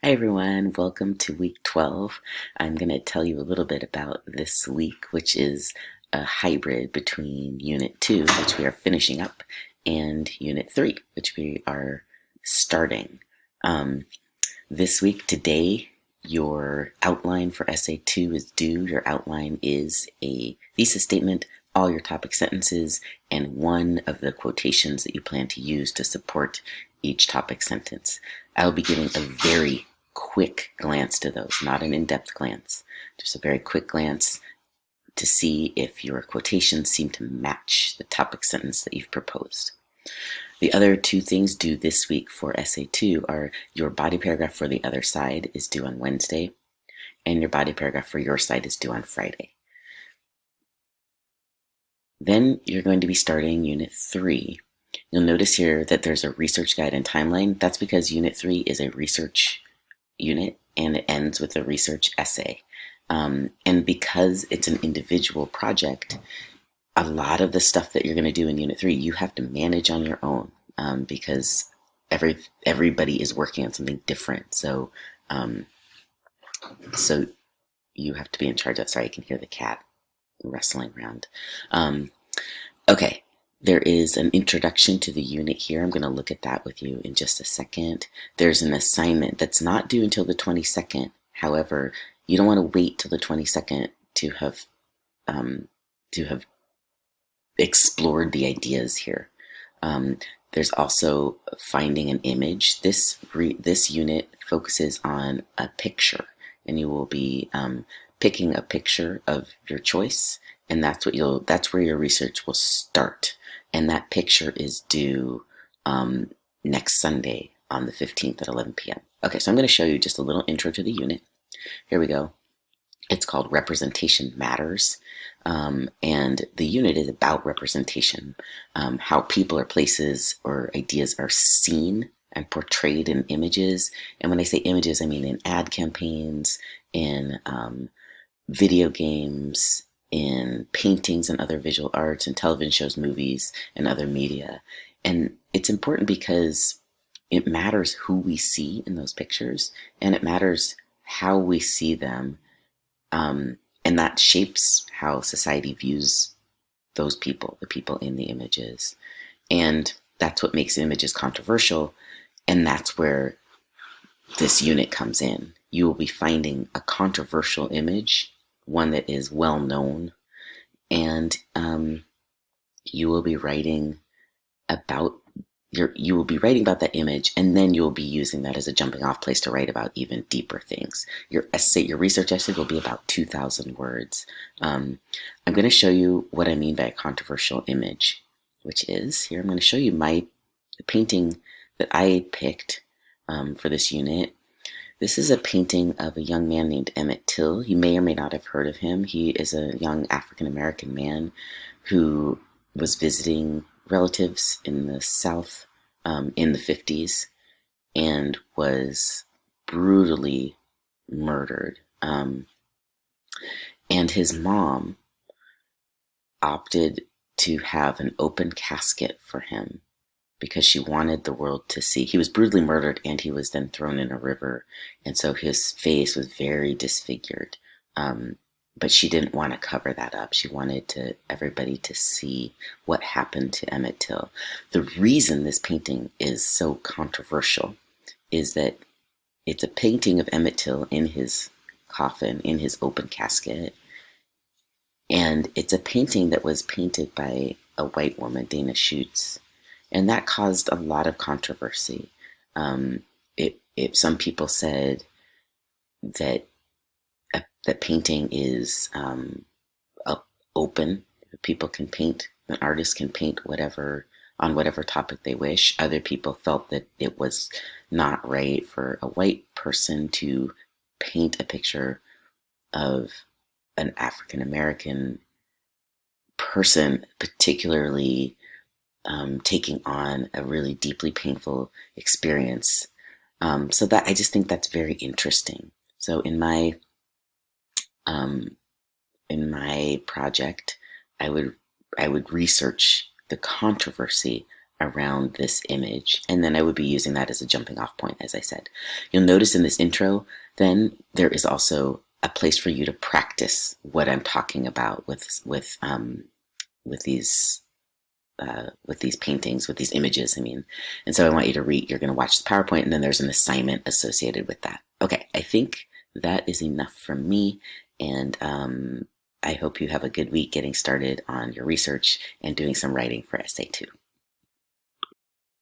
Hi everyone, welcome to week 12. I'm going to tell you a little bit about this week, which is a hybrid between Unit 2, which we are finishing up, and Unit 3, which we are starting. This week, today, your outline for Essay 2 is due. Your outline is a thesis statement, all your topic sentences, and one of the quotations that you plan to use to support each topic sentence. I'll be giving a very quick glance to those, not an in-depth glance, just a very quick glance to see if your quotations seem to match the topic sentence that you've proposed. The other two things due this week for Essay 2 are your body paragraph for the other side is due on Wednesday, and your body paragraph for your side is due on Friday. Then you're going to be starting Unit 3. You'll notice here that there's a research guide and timeline. That's because Unit 3 is a research unit and it ends with a research essay. And because it's an individual project, a lot of the stuff that you're going to do in Unit 3, you have to manage on your own because everybody is working on something different. So you have to be in charge of. Sorry, I can hear the cat wrestling around. Okay, there is an introduction to the unit here. I'm going to look at that with you in just a second. There's an assignment that's not due until the 22nd. However, you don't want to wait till the 22nd to have explored the ideas here. There's also finding an image. This unit focuses on a picture, and you will be picking a picture of your choice, and that's where your research will start. And that picture is due next Sunday on the 15th at 11 p.m. Okay, so I'm going to show you just a little intro to the unit. Here we go. It's called Representation Matters, and the unit is about representation, how people or places or ideas are seen and portrayed in images. And when I say images, I mean in ad campaigns, in video games, in paintings and other visual arts, and television shows, movies, and other media. And it's important because it matters who we see in those pictures, and it matters how we see them. And that shapes how society views those people, the people in the images. And that's what makes images controversial. And that's where this unit comes in. You will be finding a controversial image, one that is well known, and you will be writing about that image, and then you'll be using that as a jumping off place to write about even deeper things. Your research essay will be about 2,000 words. I'm going to show you what I mean by a controversial image, which is here. I'm going to show you the painting that I picked for this unit. This is a painting of a young man named Emmett Till. You may or may not have heard of him. He is a young African-American man who was visiting relatives in the South in the 50s and was brutally murdered. And his mom opted to have an open casket for him because she wanted the world to see. He was brutally murdered and he was then thrown in a river. And so his face was very disfigured. But she didn't want to cover that up. She wanted everybody to see what happened to Emmett Till. The reason this painting is so controversial is that it's a painting of Emmett Till in his coffin, in his open casket. And it's a painting that was painted by a white woman, Dana Schutz. And that caused a lot of controversy. Some people said that the painting is open. People can paint, an artist can paint on whatever topic they wish. Other people felt that it was not right for a white person to paint a picture of an African American person, particularly taking on a really deeply painful experience. So that I just think that's very interesting. So in my project, I would research the controversy around this image, and then I would be using that as a jumping off point, as I said. You'll notice in this intro, then there is also a place for you to practice what I'm talking about with these paintings, with these images, I mean. And so I want you to read, you're going to watch the PowerPoint, and then there's an assignment associated with that. Okay, I think that is enough from me, and I hope you have a good week getting started on your research and doing some writing for Essay 2.